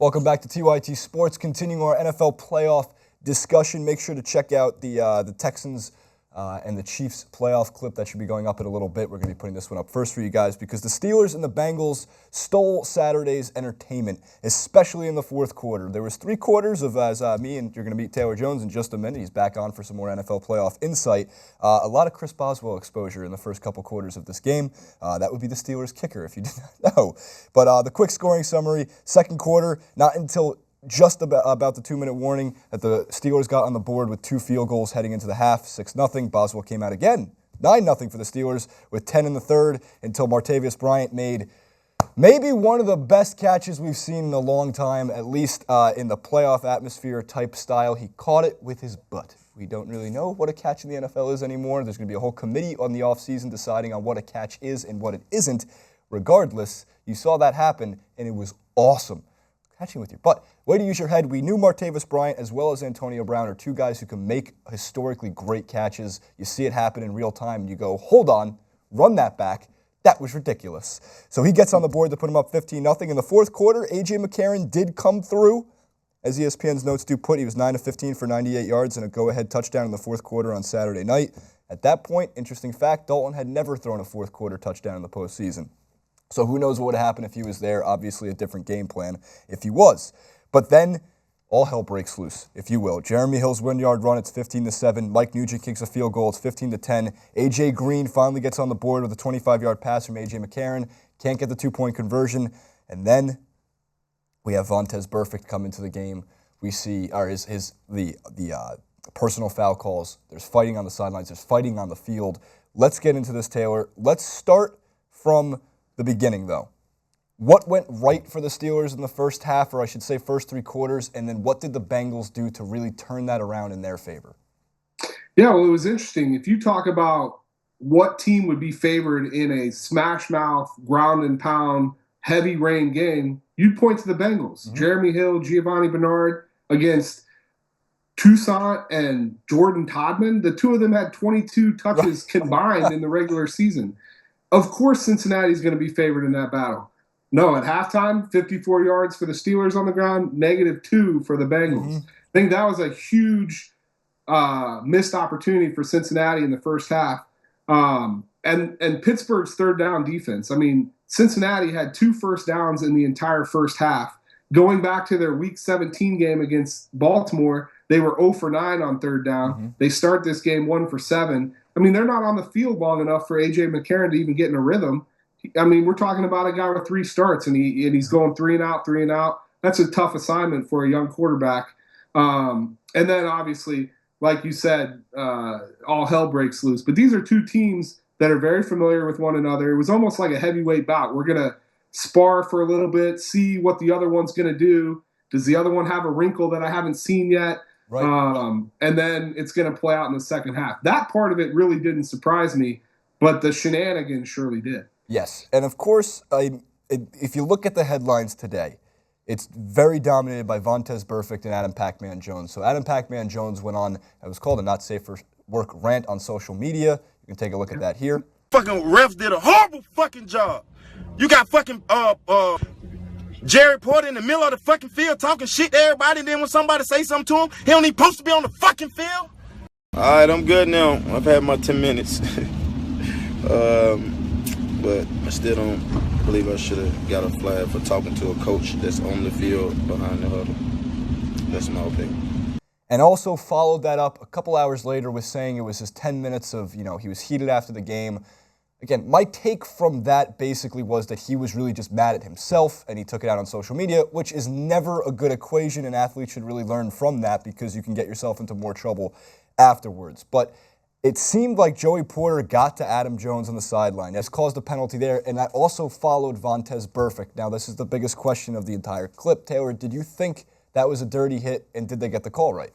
Welcome back to TYT Sports. Continuing our NFL playoff discussion. Make sure to check out the Texans and the Chiefs playoff clip that should be going up in a little bit. We're going to be putting this one up first for you guys because the Steelers and the Bengals stole Saturday's entertainment, especially in the fourth quarter. There was 3 quarters of, as me and you're going to meet Taylor Jones in just a minute. He's back on for some more NFL playoff insight. A lot of Chris Boswell exposure in the first couple quarters of this game. That would be the Steelers kicker if you did not know. But the quick scoring summary, second quarter, not until just about the 2-minute warning that the Steelers got on the board with 2 field goals heading into the half, 6-0. Boswell came out again, 9-0 for the Steelers with 10 in the third until Vontaze Burfict made maybe one of the best catches we've seen in a long time, at least in the playoff atmosphere type style. He caught it with his butt. We don't really know what a catch in the NFL is anymore. There's going to be a whole committee on the offseason deciding on what a catch is and what it isn't. Regardless, you saw that happen, and it was awesome. Catching with your butt. Way to use your head. We knew Vontaze Burfict as well as Antonio Brown are 2 guys who can make historically great catches. You see it happen in real time, and you go, hold on, run that back. That was ridiculous. So he gets on the board to put him up 15-0. In the fourth quarter, A.J. McCarron did come through. As ESPN's notes do put, he was 9 of 15 for 98 yards and a go-ahead touchdown in the fourth quarter on Saturday night. At that point, interesting fact, Dalton had never thrown a fourth quarter touchdown in the postseason. So who knows what would happen if he was there. Obviously a different game plan if he was. But then all hell breaks loose, if you will. Jeremy Hill's 1-yard run, it's 15-7. Mike Nugent kicks a field goal, it's 15-10. A.J. Green finally gets on the board with a 25-yard pass from A.J. McCarron. Can't get the 2-point conversion. And then we have Vontaze Burfict come into the game. We see the personal foul calls. There's fighting on the sidelines. There's fighting on the field. Let's get into this, Taylor. Let's start from the beginning, though. What went right for the Steelers in the first half, or I should say first 3 quarters, and then what did the Bengals do to really turn that around in their favor? Yeah, well, it was interesting. If you talk about what team would be favored in a smash-mouth, ground-and-pound, heavy rain game, you'd point to the Bengals. Mm-hmm. Jeremy Hill, Giovanni Bernard against Toussaint and Jordan Todman. The 2 of them had 22 touches combined in the regular season. Of course, Cincinnati is going to be favored in that battle. No, at halftime, 54 yards for the Steelers on the ground, -2 for the Bengals. Mm-hmm. I think that was a huge missed opportunity for Cincinnati in the first half. And Pittsburgh's third down defense. I mean, Cincinnati had 2 first downs in the entire first half. Going back to their Week 17 game against Baltimore, they were 0 for 9 on third down. Mm-hmm. They start this game 1 for 7. I mean, they're not on the field long enough for A.J. McCarron to even get in a rhythm. I mean, we're talking about a guy with 3 starts, and he's going 3 and out, 3 and out. That's a tough assignment for a young quarterback. And then, obviously, like you said, all hell breaks loose. But these are 2 teams that are very familiar with one another. It was almost like a heavyweight bout. We're going to spar for a little bit, see what the other one's going to do. Does the other one have a wrinkle that I haven't seen yet? Right. And then it's going to play out in the second half. That part of it really didn't surprise me, but the shenanigans surely did. Yes, and of course, if you look at the headlines today, it's very dominated by Vontaze Burfict and Adam Pacman Jones. So Adam Pacman Jones went on, it was called a not safe for work rant on social media. You can take a look at that here. Fucking refs did a horrible fucking job. You got fucking Jerry Porter in the middle of the fucking field talking shit to everybody, and then when somebody say something to him, he don't even supposed to be on the fucking field. All right, I'm good now. I've had my 10 minutes. But I still don't believe I should have got a flag for talking to a coach that's on the field behind the huddle. That's my opinion. And also followed that up a couple hours later with saying it was his 10 minutes of, he was heated after the game. Again, my take from that basically was that he was really just mad at himself and he took it out on social media, which is never a good equation, and athletes should really learn from that because you can get yourself into more trouble afterwards. But it seemed like Joey Porter got to Adam Jones on the sideline. That's caused a penalty there, and that also followed Vontaze Burfict. Now, this is the biggest question of the entire clip. Taylor, did you think that was a dirty hit, and did they get the call right?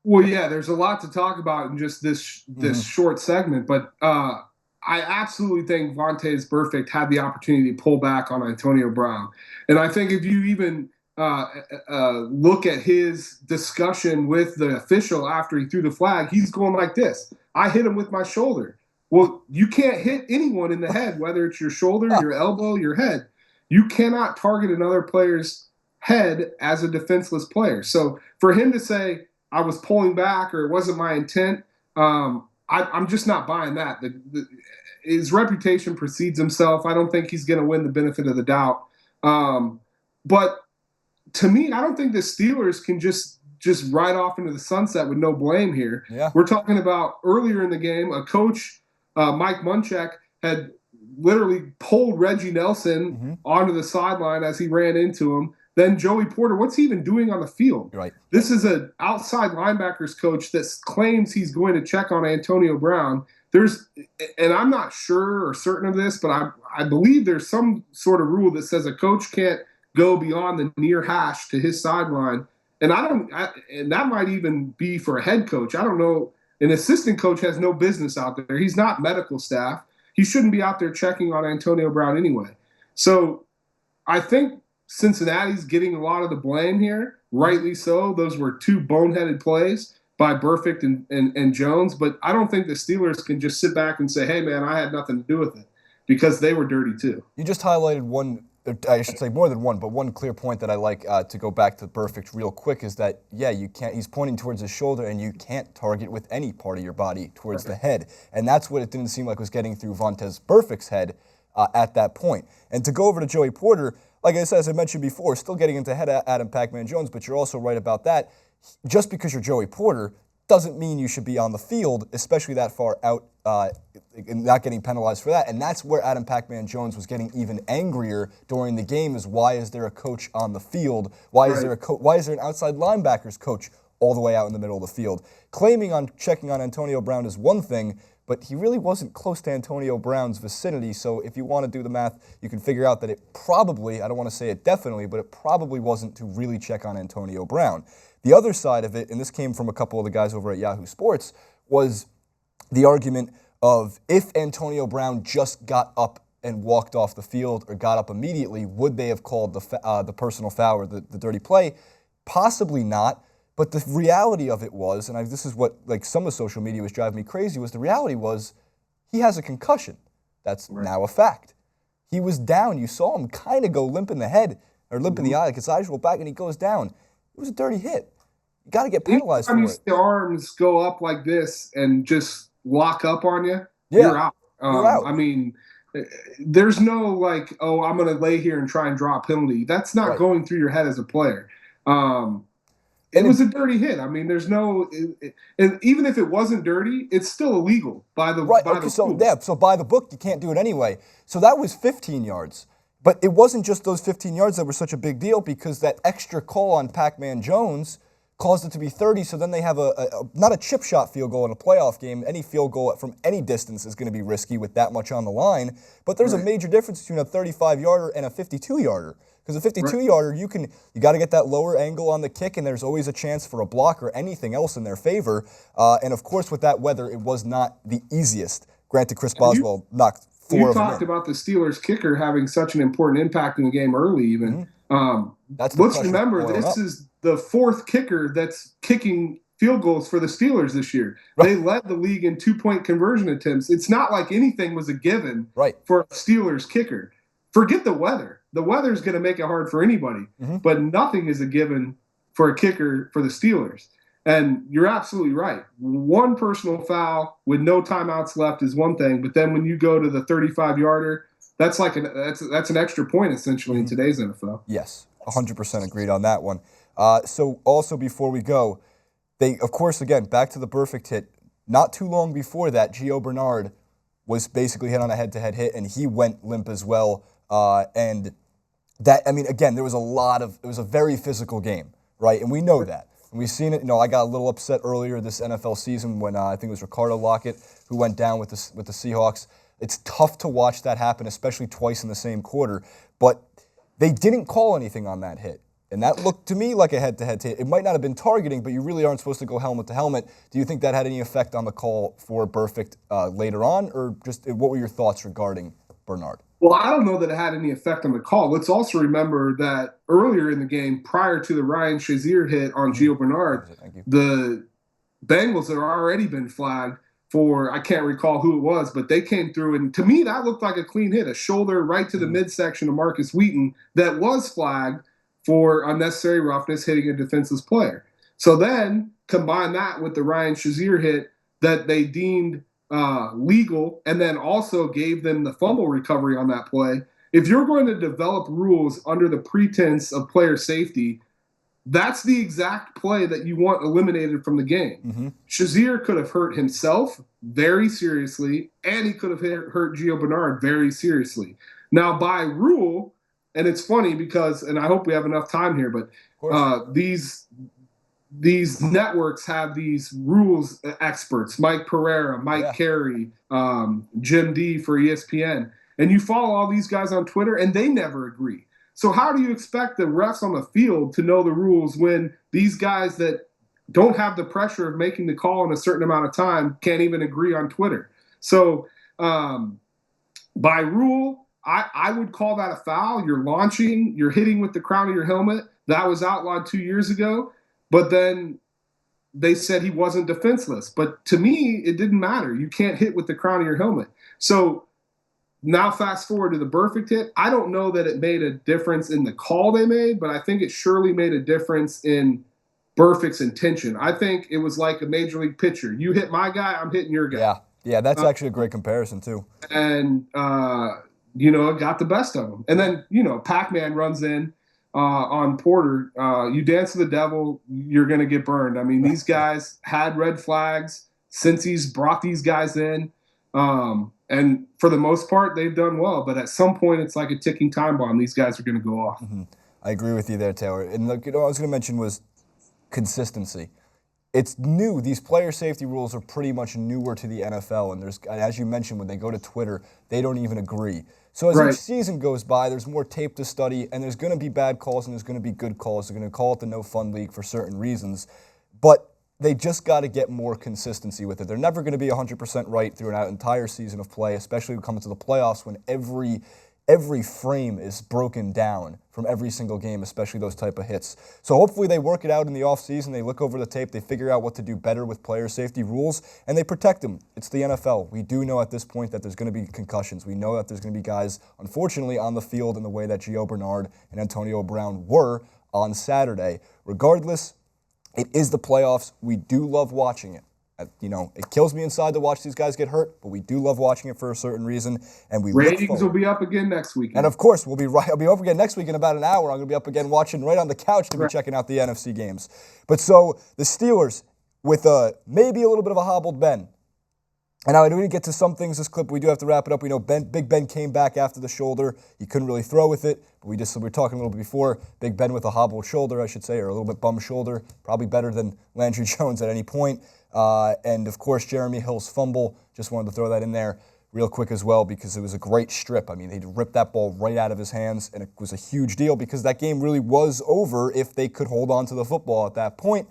Well, yeah, there's a lot to talk about in just this short segment, but I absolutely think Vontaze Burfict had the opportunity to pull back on Antonio Brown. And I think if you even look at his discussion with the official after he threw the flag, he's going like this: I hit him with my shoulder. Well, you can't hit anyone in the head, whether it's your shoulder, your elbow, your head. You cannot target another player's head as a defenseless player. So for him to say, I was pulling back or it wasn't my intent, I'm just not buying that. His reputation precedes himself. I don't think he's going to win the benefit of the doubt. But to me, I don't think the Steelers can just ride off into the sunset with no blame here. Yeah. We're talking about earlier in the game, a coach, Mike Munchak, had literally pulled Reggie Nelson onto the sideline as he ran into him. Then Joey Porter, what's he even doing on the field? Right. This is an outside linebackers coach that claims he's going to check on Antonio Brown. And I'm not sure or certain of this, but I believe there's some sort of rule that says a coach can't go beyond the near hash to his sideline. And and that might even be for a head coach. I don't know. An assistant coach has no business out there. He's not medical staff. He shouldn't be out there checking on Antonio Brown anyway. So I think Cincinnati's getting a lot of the blame here, rightly so. Those were two boneheaded plays by Burfict and Jones. But I don't think the Steelers can just sit back and say, hey, man, I had nothing to do with it, because they were dirty too. You just highlighted one, I should say more than one, but one clear point that I like to go back to Burfict real quick is that, yeah, you can't, he's pointing towards his shoulder, and you can't target with any part of your body towards the head. And that's what it didn't seem like was getting through Vontaze Burfict's head at that point. And to go over to Joey Porter, like I said, as I mentioned before, still getting into head Adam Pacman Jones, but you're also right about that. Just because you're Joey Porter doesn't mean you should be on the field, especially that far out, and not getting penalized for that. And that's where Adam Pacman Jones was getting even angrier during the game, is why is there a coach on the field? Why is there an outside linebackers coach all the way out in the middle of the field? Claiming on checking on Antonio Brown is one thing, but he really wasn't close to Antonio Brown's vicinity. So if you want to do the math, you can figure out that it probably, I don't want to say it definitely, but it probably wasn't to really check on Antonio Brown. The other side of it, and this came from a couple of the guys over at Yahoo Sports, was the argument of if Antonio Brown just got up and walked off the field or got up immediately, would they have called the personal foul or the dirty play? Possibly not. But the reality of it was, and this is what like some of social media was driving me crazy, was the reality was he has a concussion. That's now a fact. He was down. You saw him kind of go limp in the head or limp in the eye, like his eyes rolled back, and he goes down. It was a dirty hit. You got to get penalized for it. Anytime you see arms go up like this and just lock up on you, you're out. You're out. I mean, there's no like, oh, I'm going to lay here and try and draw a penalty. That's not going through your head as a player. It was a dirty hit. I mean, there's no, and even if it wasn't dirty, it's still illegal by the by the rules. So by the book, you can't do it anyway. So that was 15 yards. But it wasn't just those 15 yards that were such a big deal, because that extra call on Pacman Jones caused it to be 30, so then they have not a chip shot field goal in a playoff game. Any field goal from any distance is going to be risky with that much on the line. But there's a major difference between a 35-yarder and a 52-yarder. Because a 52-yarder, you got to get that lower angle on the kick, and there's always a chance for a block or anything else in their favor. And of course, with that weather, it was not the easiest. Granted, Chris Boswell knocked four of them in. You talked about the Steelers kicker having such an important impact in the game early, even. Let's remember, this is the fourth kicker that's kicking field goals for the Steelers this year. They led the league in two-point conversion attempts. It's not like anything was a given for a Steelers kicker. Forget the weather. The weather is going to make it hard for anybody, but nothing is a given for a kicker for the Steelers. And you're absolutely right. One personal foul with no timeouts left is one thing, but then when you go to the 35-yarder, that's like that's an extra point essentially in today's NFL. Yes, 100% agreed on that one. So also before we go, they, of course, again, back to the Burfict hit. Not too long before that, Gio Bernard was basically hit on a head-to-head hit, and he went limp as well. And that, I mean, again, it was a very physical game, right? And we know that. And we've seen it. You know, I got a little upset earlier this NFL season when I think it was Ricardo Lockett who went down with the Seahawks. It's tough to watch that happen, especially twice in the same quarter. But they didn't call anything on that hit. And that looked to me like a head-to-head hit. It might not have been targeting, but you really aren't supposed to go helmet to helmet. Do you think that had any effect on the call for Burfict later on? Or just what were your thoughts regarding Bernard? Well, I don't know that it had any effect on the call. Let's also remember that earlier in the game, prior to the Ryan Shazier hit on Gio Bernard, the Bengals had already been flagged for, I can't recall who it was, but they came through, and to me that looked like a clean hit, a shoulder right to the midsection of Marcus Wheaton that was flagged for unnecessary roughness hitting a defenseless player. So then combine that with the Ryan Shazier hit that they deemed legal, and then also gave them the fumble recovery on that play. If you're going to develop rules under the pretense of player safety, that's the exact play that you want eliminated from the game. Shazier could have hurt himself very seriously, and he could have hurt Gio Bernard very seriously. Now, by rule, and it's funny because, and I hope we have enough time here, but these networks have these rules experts, Mike Pereira, Mike Carey, Jim D for ESPN, and you follow all these guys on Twitter, and they never agree. So how do you expect the refs on the field to know the rules when these guys that don't have the pressure of making the call in a certain amount of time can't even agree on Twitter? So by rule, I would call that a foul. You're launching, you're hitting with the crown of your helmet. That was outlawed 2 years ago. But then they said he wasn't defenseless. But to me, it didn't matter. You can't hit with the crown of your helmet. So now fast forward to the Burfict hit. I don't know that it made a difference in the call they made, but I think it surely made a difference in Burfict's intention. I think it was like a major league pitcher. You hit my guy, I'm hitting your guy. Yeah, that's actually a great comparison too. And, it got the best of him. And then, Pacman runs in on Porter. You dance to the devil, you're going to get burned. I mean, these guys had red flags since he's brought these guys in. And for the most part, they've done well. But at some point, it's like a ticking time bomb. These guys are going to go off. I agree with you there, Taylor. And look, what I was going to mention was consistency. It's new. These player safety rules are pretty much newer to the NFL. And as you mentioned, when they go to Twitter, they don't even agree. So as each season goes by, there's more tape to study, and there's going to be bad calls and there's going to be good calls. They're going to call it the no fun league for certain reasons. But they just got to get more consistency with it. They're never going to be 100% right through an entire season of play, especially when it comes to the playoffs when every frame is broken down from every single game, especially those type of hits. So hopefully they work it out in the offseason. They look over the tape. They figure out what to do better with player safety rules, and they protect them. It's the NFL. We do know at this point that there's going to be concussions. We know that there's going to be guys, unfortunately, on the field in the way that Gio Bernard and Antonio Brown were on Saturday. Regardless, it is the playoffs. We do love watching it. It kills me inside to watch these guys get hurt, but we do love watching it for a certain reason. And ratings will be up again next week. And of course, I'll be up again next week in about an hour. I'm going to be up again watching right on the couch to be checking out the NFC games. But so the Steelers with maybe a little bit of a hobbled Ben. And now I do get to some things this clip. We do have to wrap it up. We know Big Ben came back after the shoulder. He couldn't really throw with it. But we were talking a little bit before. Big Ben with a hobbled shoulder, I should say, or a little bit bum shoulder. Probably better than Landry Jones at any point. And, of course, Jeremy Hill's fumble. Just wanted to throw that in there real quick as well because it was a great strip. I mean, he ripped that ball right out of his hands, and it was a huge deal because that game really was over if they could hold on to the football at that point.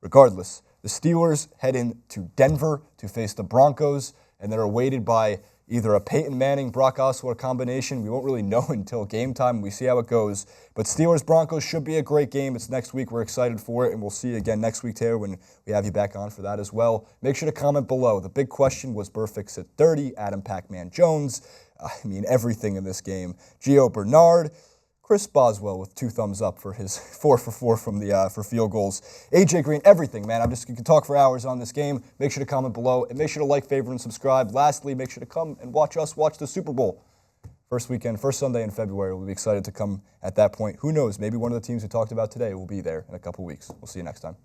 Regardless, the Steelers head into Denver to face the Broncos, and they're awaited by either a Peyton Manning, Brock Osweiler combination. We won't really know until game time. We see how it goes. But Steelers-Broncos should be a great game. It's next week. We're excited for it, and we'll see you again next week, Taylor, when we have you back on for that as well. Make sure to comment below. The big question was Burfict at 30, Adam Pacman Jones. Everything in this game. Gio Bernard. Chris Boswell with 2 thumbs up for his 4 for 4 from the for field goals. AJ Green, everything, man. You can talk for hours on this game. Make sure to comment below and make sure to like, favorite, and subscribe. Lastly, make sure to come and watch us watch the Super Bowl. First Sunday in February. We'll be excited to come at that point. Who knows? Maybe one of the teams we talked about today will be there in a couple weeks. We'll see you next time.